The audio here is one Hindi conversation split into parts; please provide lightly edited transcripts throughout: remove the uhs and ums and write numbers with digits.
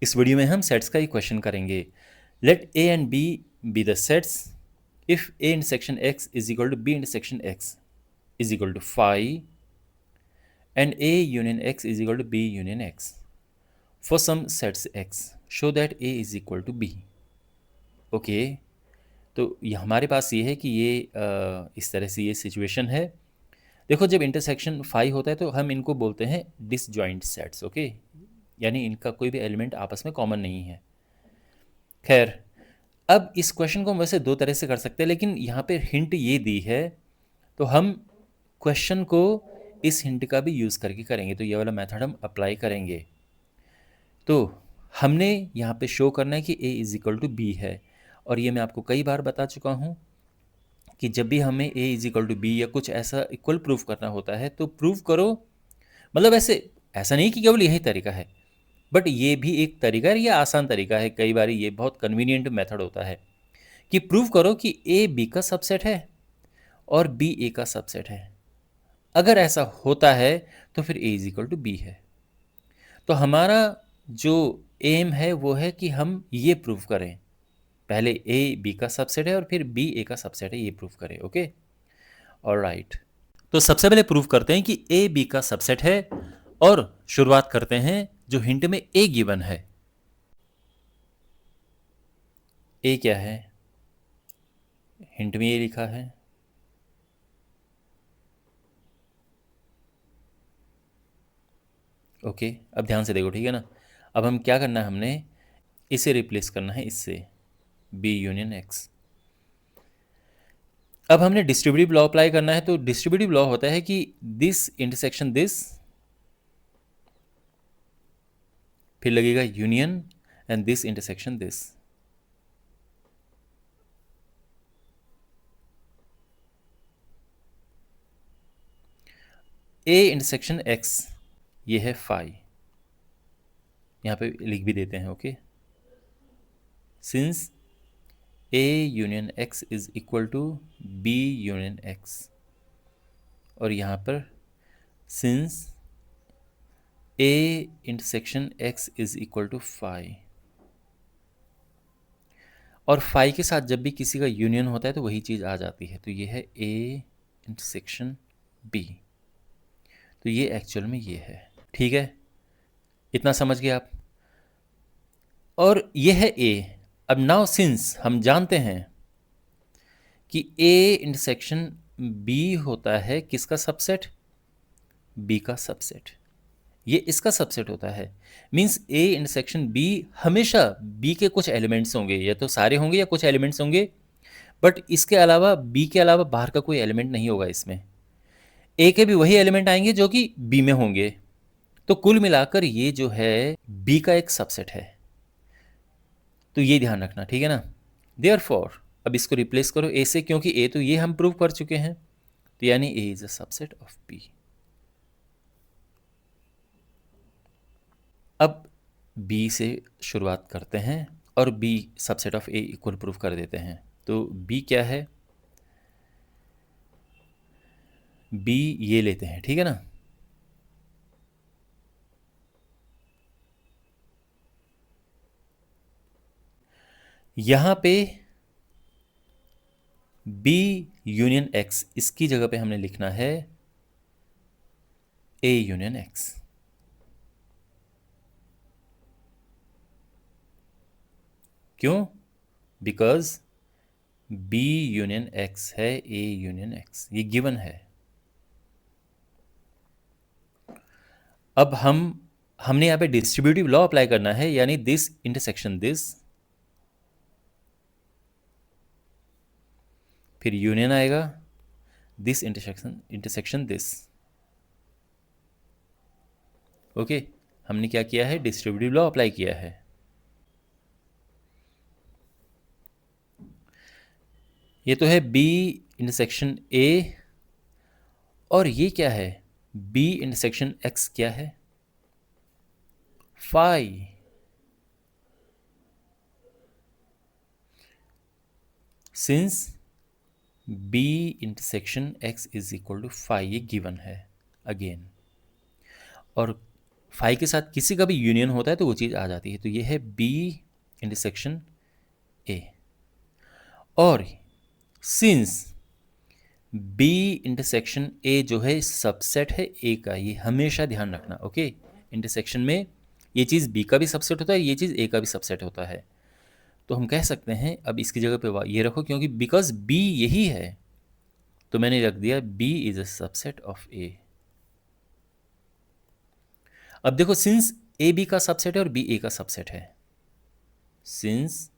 इस वीडियो में हम सेट्स का ही क्वेश्चन करेंगे। Let A and B be the sets if A intersection X is equal to B intersection X is equal to phi and A union X is equal to B union X for some sets X show that A is equal to B. Okay, तो ये हमारे पास ये है कि ये इस तरह से ये सिचुएशन है। देखो, जब इंटरसेक्शन फाई होता है तो हम इनको बोलते हैं डिसजॉइंट सेट्स। ओके, यानी इनका कोई भी एलिमेंट आपस में कॉमन नहीं है। खैर, अब इस क्वेश्चन को हम वैसे दो तरह से कर सकते हैं, लेकिन यहाँ पे हिंट ये दी है तो हम क्वेश्चन को इस हिंट का भी यूज़ करके करेंगे। तो ये वाला मेथड हम अप्लाई करेंगे। तो हमने यहाँ पे शो करना है कि a is equal to B है, और ये मैं आपको कई बार बता चुका हूँ कि जब भी हमें a is equal to B या कुछ ऐसा इक्वल प्रूफ करना होता है तो प्रूव करो। मतलब ऐसा नहीं कि केवल यही तरीका है, बट ये भी एक तरीका है, ये आसान तरीका है। कई बार ये बहुत कन्वीनियंट मेथड होता है कि प्रूव करो कि ए बी का सबसेट है और बी ए का सबसेट है। अगर ऐसा होता है तो फिर ए इज इक्वल टू बी है। तो हमारा जो एम है वो है कि हम ये प्रूव करें, पहले ए बी का सबसेट है और फिर बी ए का सबसेट है, ये प्रूव करें। Okay, alright. तो सबसे पहले प्रूव करते हैं कि ए बी का सबसेट है, और शुरुआत करते हैं जो हिंट में ए गिवन है। ए क्या है? हिंट में ये लिखा है। ओके, अब ध्यान से देखो, ठीक है ना। अब हम क्या करना है, हमने इसे रिप्लेस करना है इससे, बी यूनियन एक्स। अब हमने डिस्ट्रीब्यूटिव लॉ अप्लाई करना है। तो डिस्ट्रीब्यूटिव लॉ होता है कि दिस इंटरसेक्शन दिस, फिर लगेगा union and this intersection this. A intersection X, ये है फाई, यहाँ पे लिख भी देते हैं। Okay, since A union X is equal to B union X, और यहाँ पर since A intersection X is equal to phi, और फाई के साथ जब भी किसी का यूनियन होता है तो वही चीज़ आ जाती है। तो ये है ए इंटरसेक्शन बी, तो ये एक्चुअल में ये है। ठीक है, इतना समझ गए आप। और ये है ए। अब नाउ सिंस हम जानते हैं कि ए इंटरसेक्शन बी होता है किसका सबसेट? बी का सबसेट। ये इसका सबसेट होता है। मींस ए इंटरसेक्शन बी हमेशा बी के कुछ एलिमेंट्स होंगे, या तो सारे होंगे या कुछ एलिमेंट्स होंगे, बट इसके अलावा बी के अलावा बाहर का कोई एलिमेंट नहीं होगा इसमें। ए के भी वही एलिमेंट आएंगे जो कि बी में होंगे। तो कुल मिलाकर ये जो है बी का एक सबसेट है। तो ये ध्यान रखना, ठीक है ना। देयरफॉर अब इसको रिप्लेस करो ए से, क्योंकि ए तो ये हम प्रूव कर चुके हैं, तो यानी A is a subset of B. अब बी से शुरुआत करते हैं और B subset of A equal proof कर देते हैं। तो बी क्या है? बी ये लेते हैं, ठीक है ना। यहां पे बी यूनियन एक्स, इसकी जगह पे हमने लिखना है ए यूनियन एक्स। क्यों? बिकॉज बी यूनियन एक्स है ए यूनियन एक्स, ये गिवन है। अब हमने यहाँ पे डिस्ट्रीब्यूटिव लॉ अप्लाई करना है, यानी दिस इंटरसेक्शन दिस, फिर यूनियन आएगा दिस इंटरसेक्शन दिस। ओके, हमने क्या किया है? डिस्ट्रीब्यूटिव लॉ अप्लाई किया है। ये तो है बी इंटरसेक्शन ए, और ये क्या है? बी इंटरसेक्शन एक्स क्या है? Phi. Since B intersection X is equal to phi, ये गिवन है अगेन। और फाई के साथ किसी का भी यूनियन होता है तो वो चीज़ आ जाती है। तो ये है बी इंटरसेक्शन ए। और सिंस बी इंटरसेक्शन ए जो है सबसेट है ए का, ये हमेशा ध्यान रखना। ओके, इंटरसेक्शन में ये चीज़ बी का भी सबसेट होता है, ये चीज़ ए का भी सबसेट होता है। तो हम कह सकते हैं, अब इसकी जगह पे ये रखो, क्योंकि बिकॉज बी यही है तो मैंने रख दिया B is a subset of A. अब देखो, सिंस ए बी का सबसेट है और बी ए का सबसेट है, since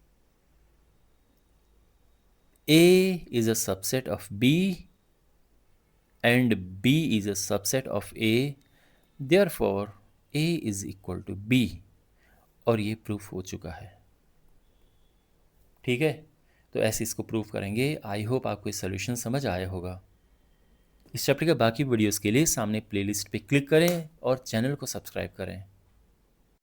A is a subset of B and B is a subset of A, therefore A is equal to B। और ये प्रूफ हो चुका है। ठीक है, तो ऐसे इसको प्रूफ करेंगे। आई होप आपको इस सोल्यूशन समझ आया होगा। इस चैप्टर के बाकी वीडियोस के लिए सामने प्लेलिस्ट पे क्लिक करें और चैनल को सब्सक्राइब करें।